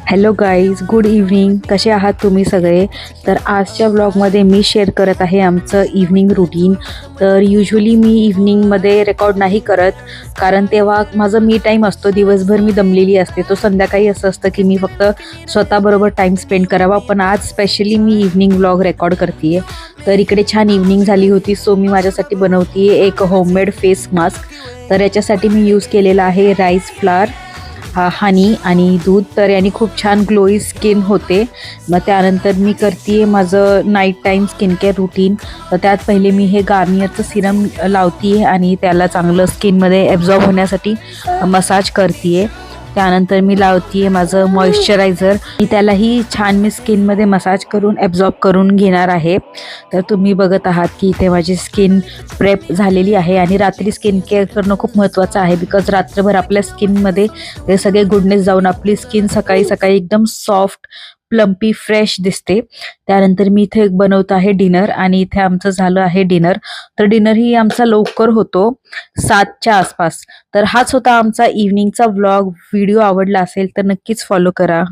Hello guys, good evening. कसे आहात तुम्ही सगळे? तर आजच्या ब्लॉगमध्ये मी शेअर करत आहे आमचं इव्हनिंग रुटीन. तर युजली मी इव्हनिंगमध्ये रेकॉर्ड नाही करत, कारण तेव्हा माझं मी टाईम असतो. दिवसभर मी दमलेली असते. तो संध्याकाळी असं असतं की मी फक्त स्वतःबरोबर टाईम स्पेंड करावा. पण आज स्पेशली मी इव्हनिंग ब्लॉग रेकॉर्ड करते आहे. तर इकडे छान इव्हनिंग झाली होती, सो मी माझ्यासाठी बनवते एक होममेड फेस मास्क. तर याच्यासाठी मी यूज केलेला आहे राईस फ्लावर, हनी आणि दूध. तर याने खूप छान ग्लोई स्किन होते. मग त्यानंतर मी करते माझं night time skin care routine. तर त्यात पहिले मी हे गार्नियरचं सिरम लावते आणि त्याला चांगलं स्किनमध्ये ॲब्झॉर्ब होण्यासाठी मसाज करते. त्यानंतर मी लावते माझं मॉइश्चरायझर. त्यालाही छान मी स्किनमध्ये मसाज करून ॲब्झॉर्ब करून घेणार आहे. तर तुम्ही बघत आहात की इथे माझी स्किन प्रेप झालेली आहे. आणि रात्री स्किन केअर करणं खूप महत्त्वाचं आहे, बिकॉज रात्रभर आपल्या स्किनमध्ये ते सगळे गुडनेस जाऊन आपली स्किन सकाळी सकाळी एकदम सॉफ्ट, प्लम्पी, फ्रेश दिसते. त्यानंतर मी इथे बनवत आहे डिनर, आणि इथे आमचं झालं आहे डिनर. तर डिनरही आमचा लवकर होतो, 7च्या आसपास. तर हाच होता आमचा इव्हनिंगचा व्लॉग. व्हिडिओ आवडला असेल तर नक्कीच फॉलो करा.